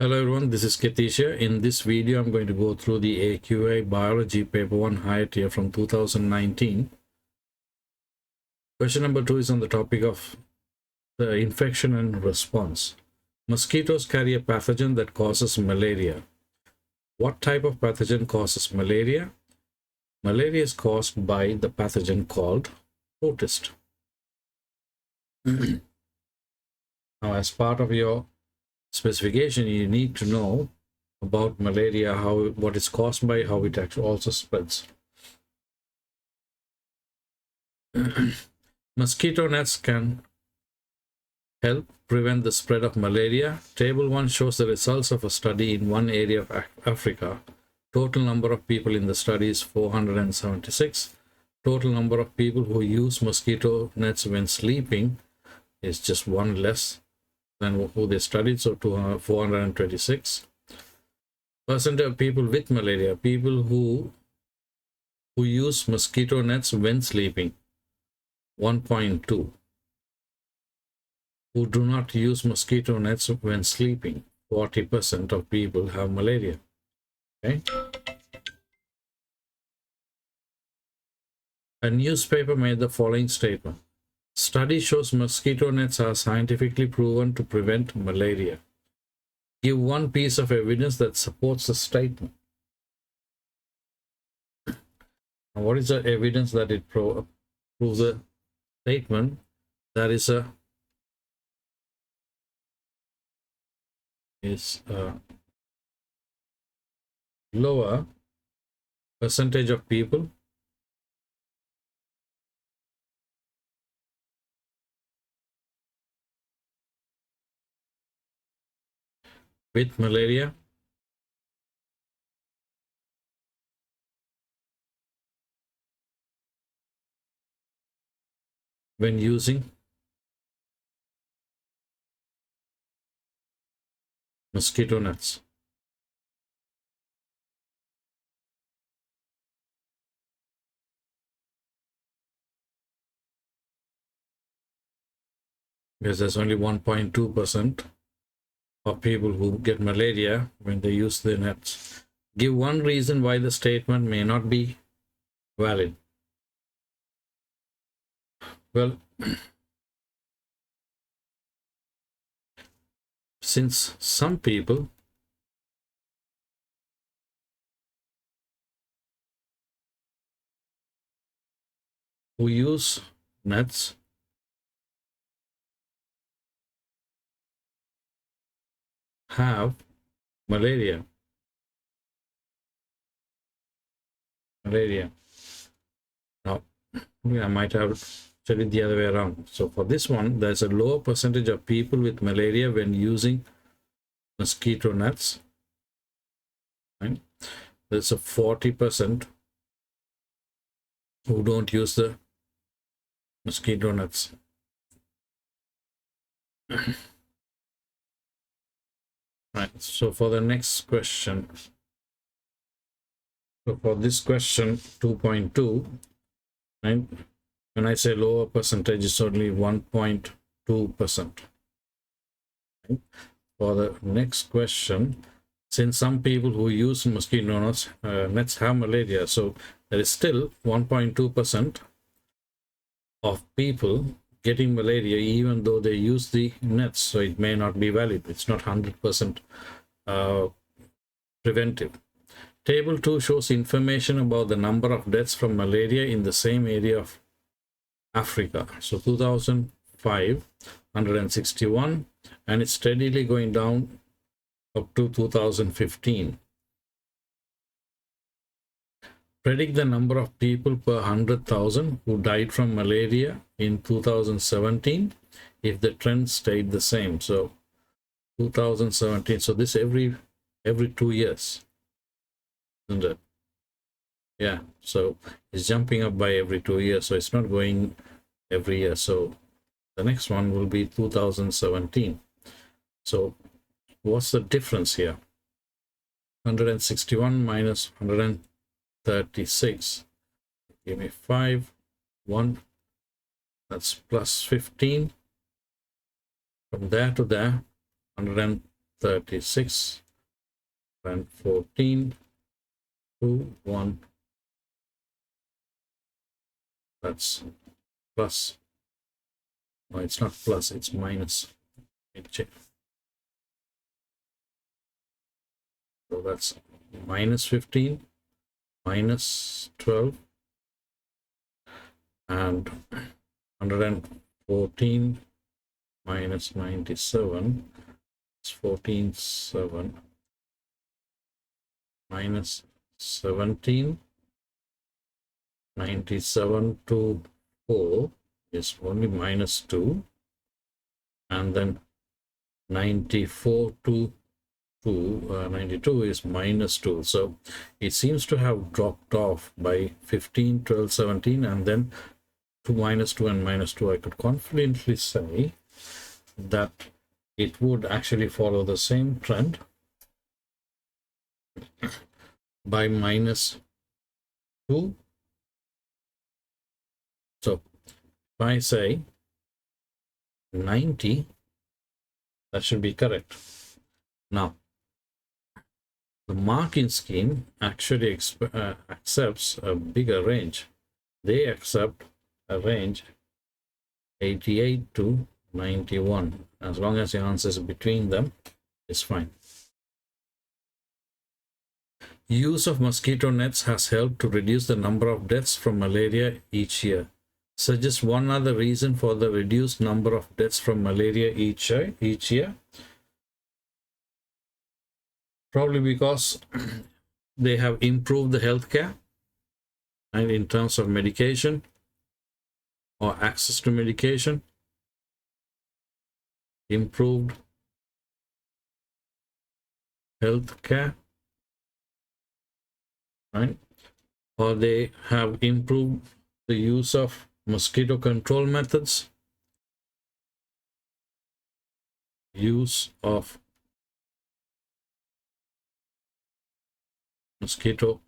Hello everyone, this is Ketisha. In this video, I'm going to go through the AQA Biology Paper 1 Higher Tier from 2019. Question number 2 is on the topic of the infection and response. Mosquitoes carry a pathogen that causes malaria. What type of pathogen causes malaria? Malaria is caused by the pathogen called protist. Now, as part of your specification, you need to know about malaria, what it's caused by, how it actually also spreads. Mosquito nets can help prevent the spread of malaria. Table 1 shows the results of a study in one area of Africa. Total number of people in the study is 476. Total number of people who use mosquito nets when sleeping is just one less than who they studied, so 426. Percentage of people with malaria, people who use mosquito nets when sleeping, 1.2. Who do not use mosquito nets when sleeping, 40% of people have malaria. Okay. A newspaper made the following statement. Study shows mosquito nets are scientifically proven to prevent malaria. Give one piece of evidence that supports the statement. Now, what is the evidence that it proves the statement? That is a lower percentage of people with malaria when using mosquito nets. Because there's only 1.2% of people who get malaria when they use the nets. Give one reason why the statement may not be valid. Well, since some people who use nets have malaria. Now, I might have said it the other way around. So for this one, there's a lower percentage of people with malaria when using mosquito nets. Right? There's a 40% who don't use the mosquito nets. Right, so for the next question, so for this question 2.2, right, when I say lower percentage, it's only 1.2%. Right? For the next question, since some people who use mosquito nets have malaria, so there is still 1.2% of people getting malaria even though they use the nets, so it may not be valid. It's not 100% preventive. Table 2 shows information about the number of deaths from malaria in the same area of Africa. So 2005, 161, and it's steadily going down up to 2015. Predict the number of people per 100,000 who died from malaria in 2017 if the trend stayed the same. So 2017, so this every 2 years, isn't it? Yeah, so it's jumping up by every 2 years, so it's not going every year. So the next one will be 2017. So what's the difference here? 161 minus 136, give me 5, 1, that's plus 15. From there to there, 36 and 14 to 1. That's plus. No, it's not plus, it's minus. So that's minus 15, minus 12, and 114 minus 97 is 14, 7, minus 17, 97 to 4 is only minus 2, and then 94 to 92 is minus 2. So it seems to have dropped off by 15, 12, 17, and then to minus 2 and minus 2. I could confidently say that it would actually follow the same trend by minus 2. So if I say 90, that should be correct. Now, the marking scheme actually accepts a bigger range. They accept a range 88 to 91. As long as the answers between them is fine. Use of mosquito nets has helped to reduce the number of deaths from malaria each year. Suggest one other reason for the reduced number of deaths from malaria each year. Probably because they have improved the healthcare and in terms of medication or access to medication, improved healthcare, right? Or they have improved the use of mosquito control methods, use of mosquito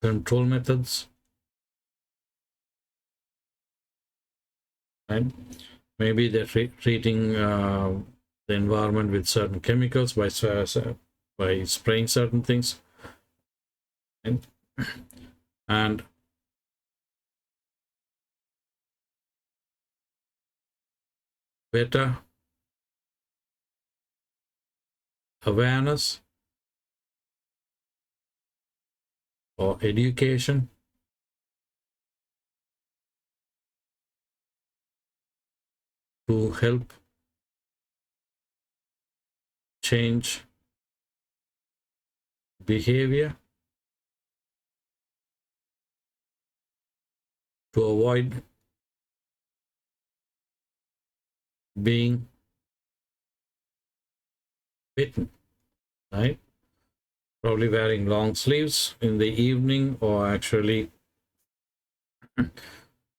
control methods, and maybe they're treating the environment with certain chemicals by spraying certain things, and better awareness or education to help change behavior to avoid being bitten, right? Probably wearing long sleeves in the evening, or actually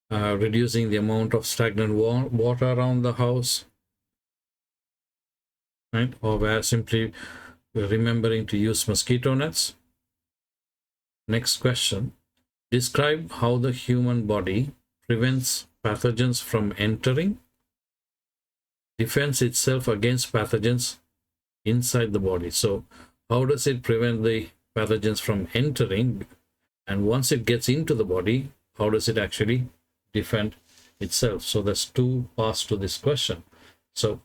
reducing the amount of stagnant water around the house, right? Or simply remembering to use mosquito nets. Next question. Describe how the human body prevents pathogens from entering, defends itself against pathogens inside the body. So how does it prevent the pathogens from entering? And once it gets into the body, how does it actually defend itself? So there's two parts to this question. So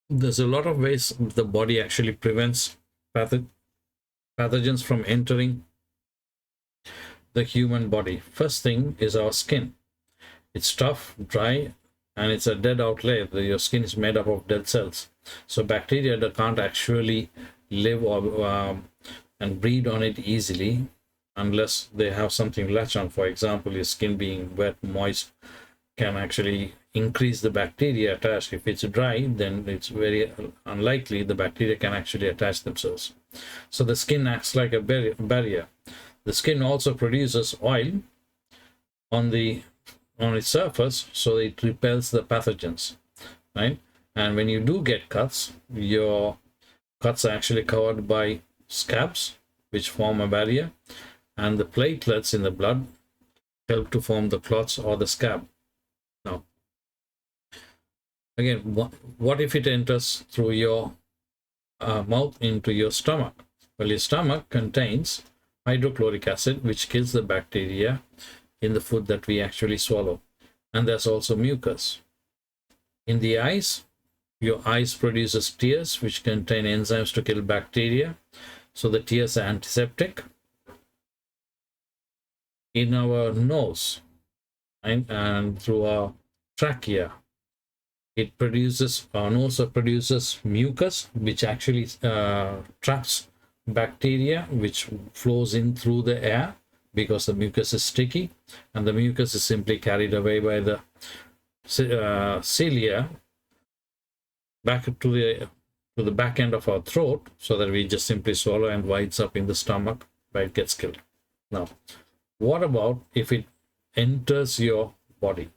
there's a lot of ways the body actually prevents pathogens from entering the human body. First thing is our skin. It's tough, dry, and it's a dead out layer. Your skin is made up of dead cells. So bacteria that can't actually live or and breed on it easily unless they have something latch on. For example, your skin being wet, moist, can actually increase the bacteria attached. If it's dry, then it's very unlikely the bacteria can actually attach themselves. So the skin acts like a barrier. The skin also produces oil on its surface, so it repels the pathogens, right? And when you do get cuts, your cuts are actually covered by scabs, which form a barrier, and the platelets in the blood help to form the clots or the scab. Now, Again, what if it enters through your mouth into your stomach? Well, your stomach contains hydrochloric acid, which kills the bacteria in the food that we actually swallow. And there's also mucus. In the eyes, your eyes produces tears, which contain enzymes to kill bacteria. So the tears are antiseptic. In our nose and through our trachea, it produces, our nose produces mucus, which actually traps bacteria, which flows in through the air because the mucus is sticky, and the mucus is simply carried away by the cilia back to the back end of our throat, so that we just simply swallow and winds up in the stomach where it gets killed. Now, what about if it enters your body?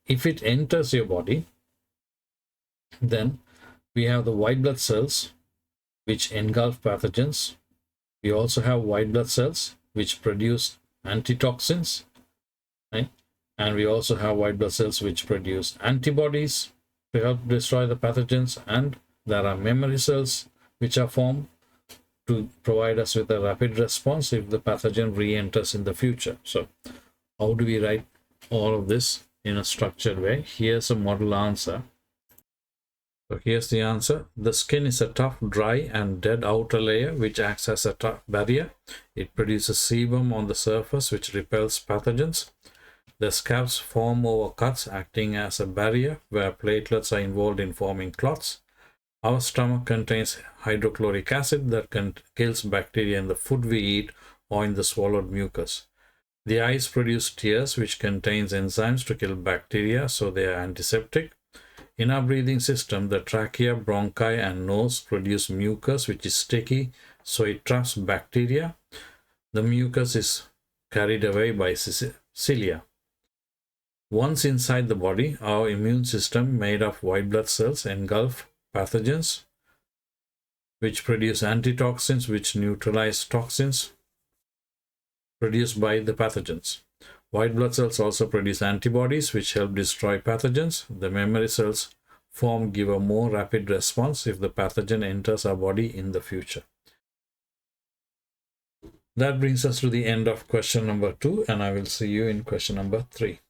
If it enters your body, then we have the white blood cells which engulf pathogens. We also have white blood cells which produce antitoxins, right? And we also have white blood cells which produce antibodies to help destroy the pathogens, and there are memory cells which are formed to provide us with a rapid response if the pathogen re-enters in the future. So how do we write all of this in a structured way? Here's a model answer. So here's the answer. The skin is a tough, dry, and dead outer layer which acts as a tough barrier. It produces sebum on the surface which repels pathogens. The scabs form over cuts, acting as a barrier where platelets are involved in forming clots. Our stomach contains hydrochloric acid that kills bacteria in the food we eat or in the swallowed mucus. The eyes produce tears which contains enzymes to kill bacteria, so they are antiseptic. In our breathing system, the trachea, bronchi, and nose produce mucus which is sticky, so it traps bacteria. The mucus is carried away by cilia. Once inside the body, our immune system, made of white blood cells, engulf pathogens which produce antitoxins which neutralize toxins produced by the pathogens. White blood cells also produce antibodies which help destroy pathogens. The memory cells formed give a more rapid response if the pathogen enters our body in the future. That brings us to the end of question number 2, and I will see you in question number 3.